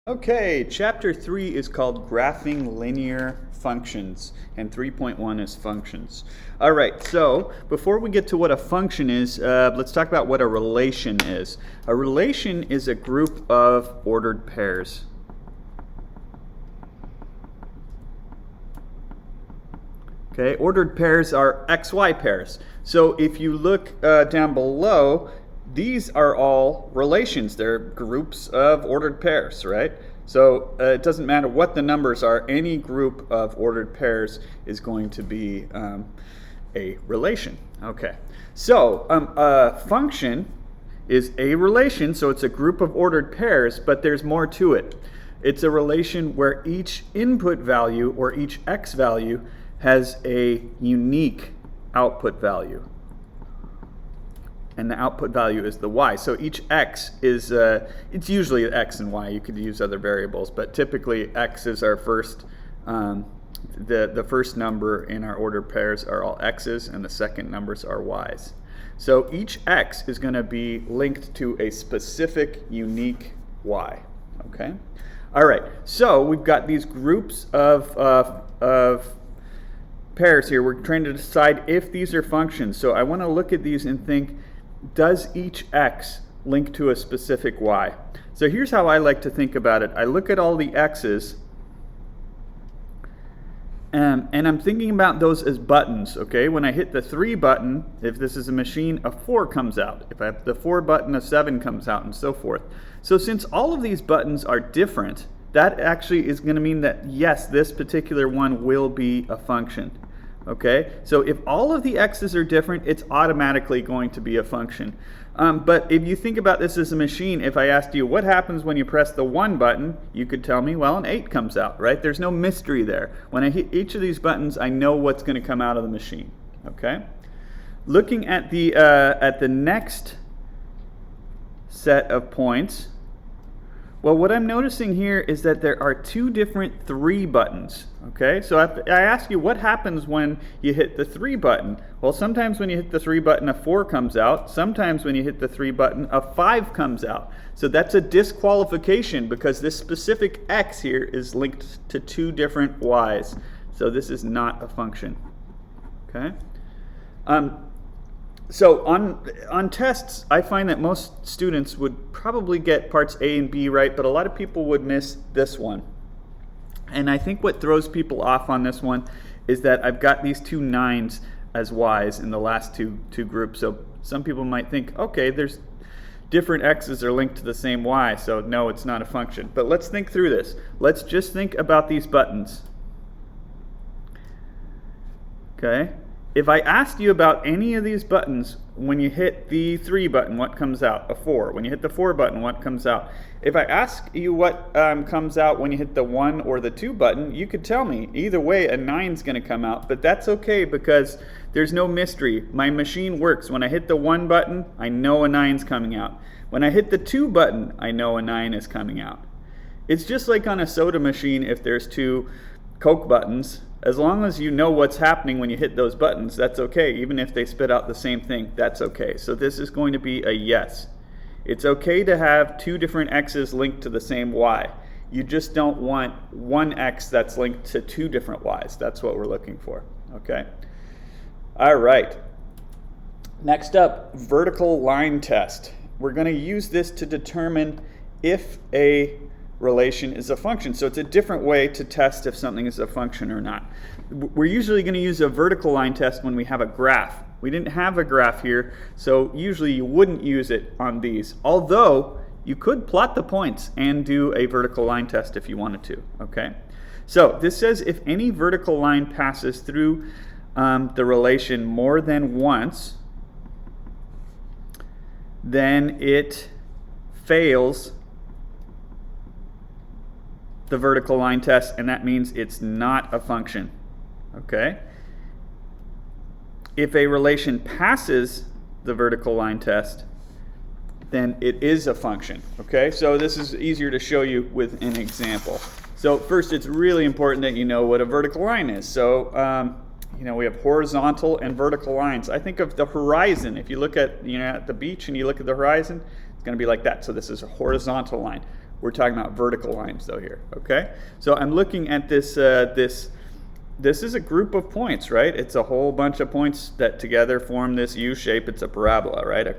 Okay, chapter 3 is called Graphing Linear Functions, and 3.1 is functions. All right, so before we get to what a function is, let's talk about what a relation is. A relation is a group of ordered pairs. Okay, ordered pairs are XY pairs. So if you look down below, these are all relations. They're groups of ordered pairs, right? So it doesn't matter what the numbers are, any group of ordered pairs is going to be a relation. Okay, so a function is a relation, so it's a group of ordered pairs, but there's more to it. It's a relation where each input value or each x value has a unique output value. And the output value is the y. So each x is, it's usually x and y. You could use other variables, but typically x is our first, the first number in our ordered pairs are all x's, and the second numbers are y's. So each x is going to be linked to a specific unique y. Okay? All right, so we've got these groups of pairs here. We're trying to decide if these are functions. So I want to look at these and think, does each x link to a specific y? So here's how I like to think about it. I look at all the x's, and I'm thinking about those as buttons, okay? When I hit the 3 button, if this is a machine, a 4 comes out. If I have the 4 button, a 7 comes out, and so forth. So since all of these buttons are different, that actually is going to mean that, yes, this particular one will be a function. Okay, so if all of the x's are different, it's automatically going to be a function. But if you think about this as a machine, if I asked you what happens when you press the 1 button, you could tell me, well, an 8 comes out, right? There's no mystery there. When I hit each of these buttons, I know what's going to come out of the machine. Okay, looking at the next set of points, well, what I'm noticing here is that there are 2 different 3 buttons. Okay, so I ask you, what happens when you hit the 3 button? Well, sometimes when you hit the 3 button, a 4 comes out. Sometimes when you hit the 3 button, a 5 comes out. So that's a disqualification because this specific x here is linked to 2 different y's. So this is not a function. Okay. So on tests, I find that most students would probably get parts A and B right, but a lot of people would miss this one. And I think what throws people off on this one is that I've got these 2 9s as y's in the last two groups. So some people might think, okay, there's different x's are linked to the same y, so no, it's not a function. But let's think through this. Let's just think about these buttons. Okay? If I asked you about any of these buttons, when you hit the 3 button, what comes out? A 4. When you hit the 4 button, what comes out? If I ask you what comes out when you hit the 1 or the 2 button, you could tell me. Either way, a 9 is going to come out, but that's okay because there's no mystery. My machine works. When I hit the 1 button, I know a 9 is coming out. When I hit the 2 button, I know a 9 is coming out. It's just like on a soda machine if there's 2 Coke buttons. As long as you know what's happening when you hit those buttons, that's okay. Even if they spit out the same thing, that's okay. So this is going to be a yes. It's okay to have 2 different x's linked to the same y. You just don't want one x that's linked to 2 different y's. That's what we're looking for. Okay? All right. Next up, vertical line test. We're going to use this to determine if a relation is a function. So it's a different way to test if something is a function or not. We're usually going to use a vertical line test when we have a graph. We didn't have a graph here, so usually you wouldn't use it on these. Although you could plot the points and do a vertical line test if you wanted to. Okay. So this says if any vertical line passes through the relation more than once, then it fails the vertical line test, and that means it's not a function. Okay? If a relation passes the vertical line test, then it is a function. Okay? So this is easier to show you with an example. So first, it's really important that you know what a vertical line is. So we have horizontal and vertical lines. I think of the horizon. If you look at at the beach and you look at the horizon, it's going to be like that. So this is a horizontal line. We're talking about vertical lines though here, okay? So I'm looking at this, this is a group of points, right? It's a whole bunch of points that together form this U shape. It's a parabola, right?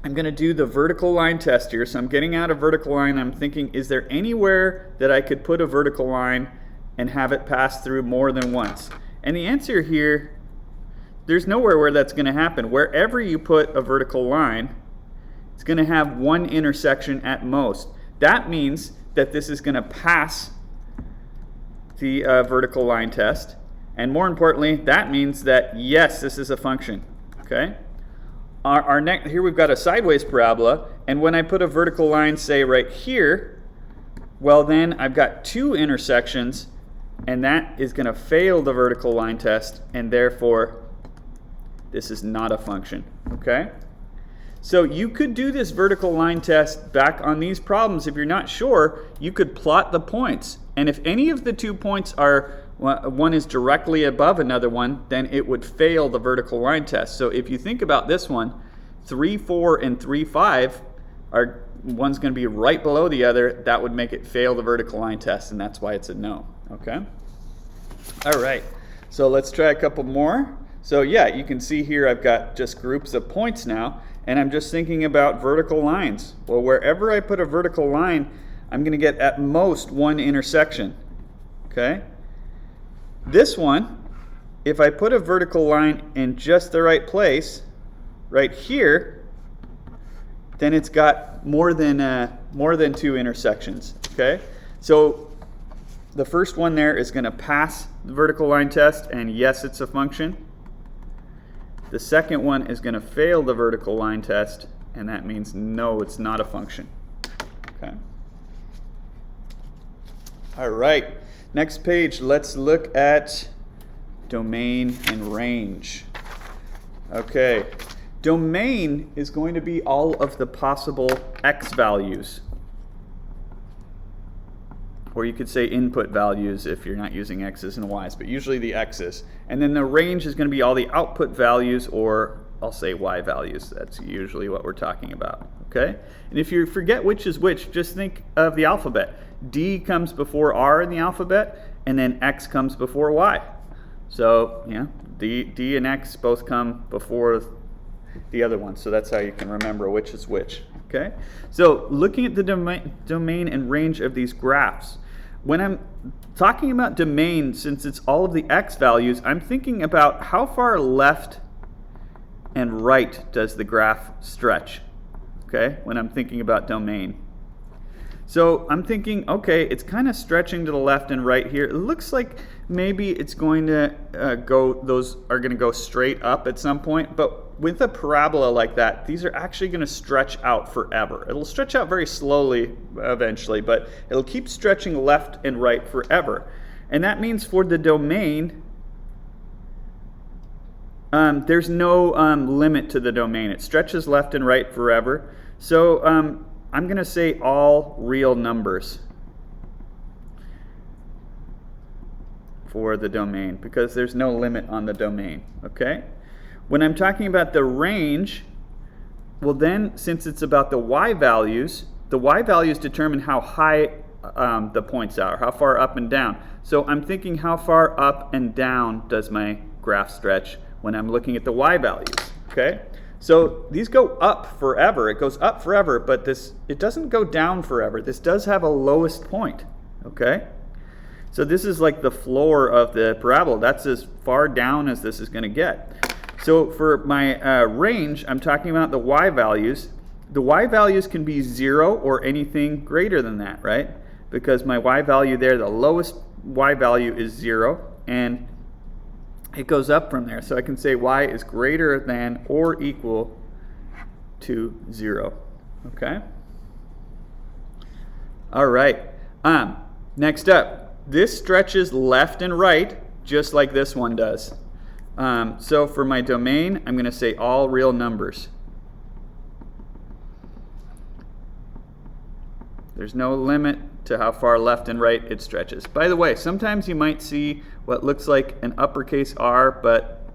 I'm going to do the vertical line test here. So I'm getting out a vertical line. I'm thinking, is there anywhere that I could put a vertical line and have it pass through more than once? And the answer here, there's nowhere where that's going to happen. Wherever you put a vertical line, it's going to have one intersection at most. That means that this is going to pass the vertical line test. And more importantly, that means that, yes, this is a function, okay? Here we've got a sideways parabola, and when I put a vertical line, say right here, well then I've got two intersections, and that is going to fail the vertical line test, and therefore this is not a function, okay? So you could do this vertical line test back on these problems. If you're not sure, you could plot the points, and if any of the 2 points are one is directly above another one, then it would fail the vertical line test. So if you think about this one, 3, 4, and 3, 5 are, one's going to be right below the other. That would make it fail the vertical line test, and that's why it's a no. Okay? All right. So let's try a couple more. So yeah, you can see here I've got just groups of points now, and I'm just thinking about vertical lines. Well, wherever I put a vertical line, I'm going to get at most one intersection. Okay? This one, if I put a vertical line in just the right place, right here, then it's got more than 2 intersections. Okay, so the first one there is going to pass the vertical line test, and yes, it's a function. The second one is going to fail the vertical line test, and that means no, it's not a function. Okay. All right. Next page, let's look at domain and range. Okay, domain is going to be all of the possible x values. Or you could say input values if you're not using x's and y's, but usually the x's. And then the range is going to be all the output values, or I'll say y values. That's usually what we're talking about. Okay? And if you forget which is which, just think of the alphabet. D comes before R in the alphabet, and then X comes before Y. So, yeah, D and X both come before the other one. So that's how you can remember which is which. Okay? So looking at the domain and range of these graphs, when I'm talking about domain, since it's all of the X values, I'm thinking about how far left and right does the graph stretch. Okay? When I'm thinking about domain. So I'm thinking, okay, it's kind of stretching to the left and right here. It looks like maybe it's going to those are going to go straight up at some point, but with a parabola like that, these are actually going to stretch out forever. It'll stretch out very slowly eventually, but it'll keep stretching left and right forever. And that means for the domain, there's no limit to the domain. It stretches left and right forever. So I'm going to say all real numbers for the domain because there's no limit on the domain, okay? When I'm talking about the range, well then, since it's about the y values determine how high the points are, how far up and down. So I'm thinking how far up and down does my graph stretch when I'm looking at the y values, okay? So these go up forever. It goes up forever, but it doesn't go down forever. This does have a lowest point, okay? So this is like the floor of the parabola. That's as far down as this is going to get. So for my range, I'm talking about the y values. The y values can be 0 or anything greater than that, right? Because my y value there, the lowest y value is 0, and it goes up from there. So I can say y is greater than or equal to 0. Okay? All right. Next up, this stretches left and right just like this one does. So for my domain, I'm going to say all real numbers. There's no limit to how far left and right it stretches. By the way, sometimes you might see what looks like an uppercase R, but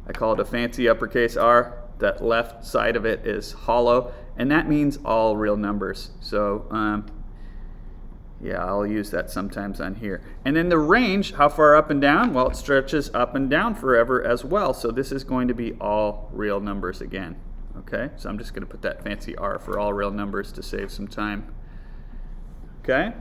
I call it a fancy uppercase R. That left side of it is hollow, and that means all real numbers. So yeah, I'll use that sometimes on here. And then the range, how far up and down? Well, it stretches up and down forever as well. So this is going to be all real numbers again. Okay, so I'm just going to put that fancy R for all real numbers to save some time. Okay,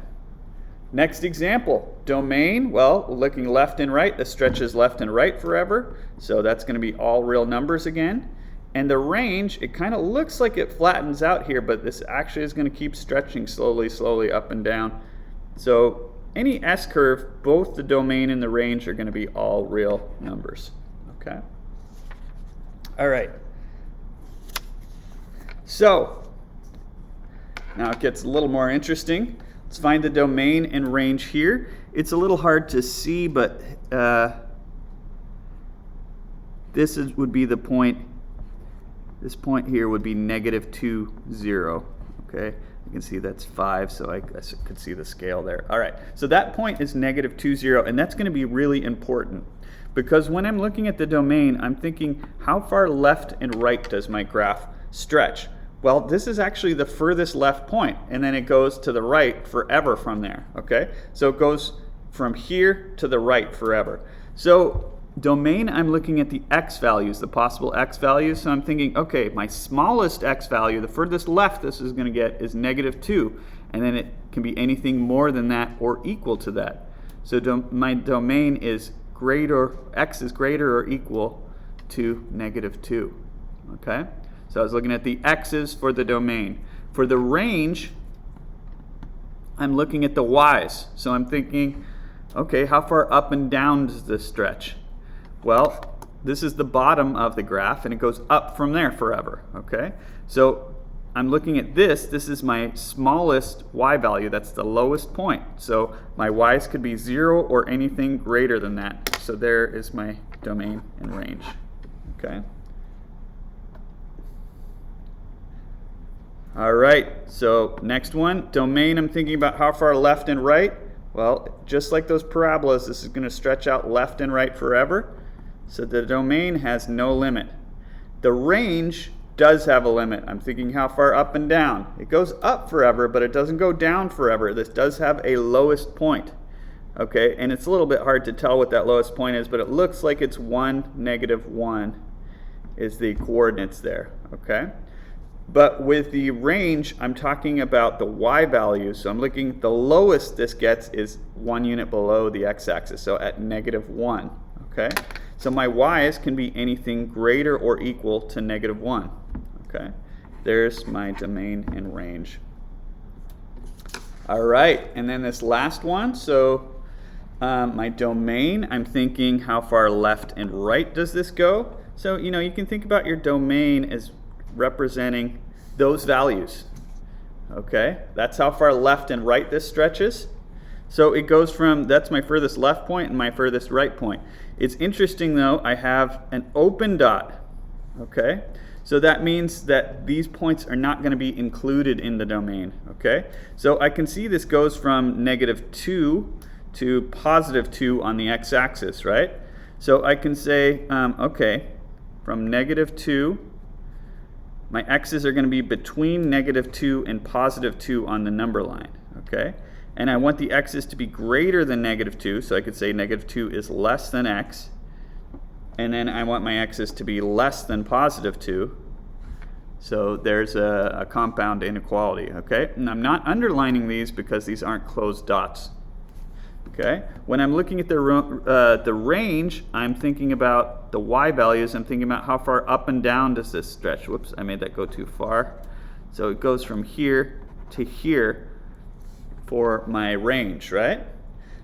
next example, domain. Well, looking left and right, this stretches left and right forever. So that's going to be all real numbers again. And the range, it kind of looks like it flattens out here, but this actually is going to keep stretching slowly up and down. So any S-curve, both the domain and the range are going to be all real numbers. Okay? All right. So now it gets a little more interesting. Let's find the domain and range here. It's a little hard to see, but would be the point. This point here would be -2, 0. Okay, you can see that's 5, so I could see the scale there. All right, so that point is -2, 0, and that's going to be really important because when I'm looking at the domain, I'm thinking, how far left and right does my graph stretch? Well, this is actually the furthest left point, and then it goes to the right forever from there. Okay, so it goes from here to the right forever. So domain, I'm looking at the x values, the possible x values. So I'm thinking, okay, my smallest x value, the furthest left this is going to get is -2. And then it can be anything more than that or equal to that. So my domain is greater, x is greater or equal to -2. Okay? So I was looking at the x's for the domain. For the range, I'm looking at the y's. So I'm thinking, okay, how far up and down does this stretch? Well, this is the bottom of the graph, and it goes up from there forever, okay? So I'm looking at this. This is my smallest y value. That's the lowest point. So my y's could be 0 or anything greater than that. So there is my domain and range, okay? All right, so next one, domain, I'm thinking about how far left and right. Well, just like those parabolas, this is going to stretch out left and right forever. So the domain has no limit. The range does have a limit. I'm thinking how far up and down. It goes up forever, but it doesn't go down forever. This does have a lowest point. Okay, and it's a little bit hard to tell what that lowest point is, but it looks like it's 1, -1 is the coordinates there. Okay, but with the range, I'm talking about the y value. So I'm looking, the lowest this gets is 1 unit below the x-axis, so at -1. Okay. So my y's can be anything greater or equal to -1. Okay, there's my domain and range. All right, and then this last one. So my domain, I'm thinking how far left and right does this go? So you can think about your domain as representing those values. Okay, that's how far left and right this stretches. So it goes from, that's my furthest left point and my furthest right point. It's interesting though, I have an open dot, okay? So that means that these points are not going to be included in the domain, okay? So I can see this goes from -2 to +2 on the x-axis, right? So I can say, okay, from -2, my x's are going to be between -2 and +2 on the number line, okay? And I want the x's to be greater than -2, so I could say -2 is less than x. And then I want my x's to be less than +2. So there's a compound inequality, okay? And I'm not underlining these because these aren't closed dots, okay? When I'm looking at the range, I'm thinking about the y values. I'm thinking about how far up and down does this stretch. Whoops, I made that go too far. So it goes from here to here for my range, right?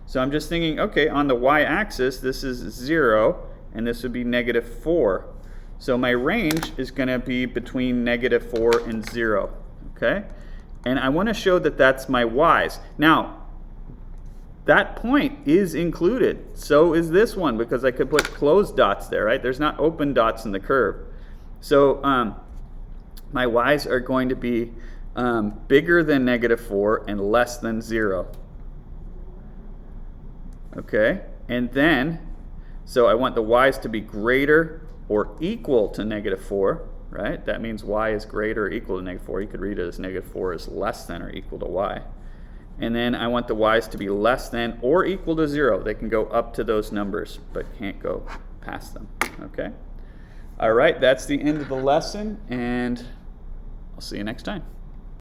So I'm just thinking, okay, on the y-axis, this is 0, and this would be -4. So my range is going to be between -4 and 0, okay? And I want to show that that's my y's. Now, that point is included. So is this one, because I could put closed dots there, right? There's not open dots in the curve. So my y's are going to be bigger than -4 and less than 0. Okay, and then, so I want the y's to be greater or equal to -4. right? That means y is greater or equal to negative 4. You could read it as negative 4 is less than or equal to y. And then I want the y's to be less than or equal to 0. They can go up to those numbers, but can't go past them, okay? All right, that's the end of the lesson, and I'll see you next time.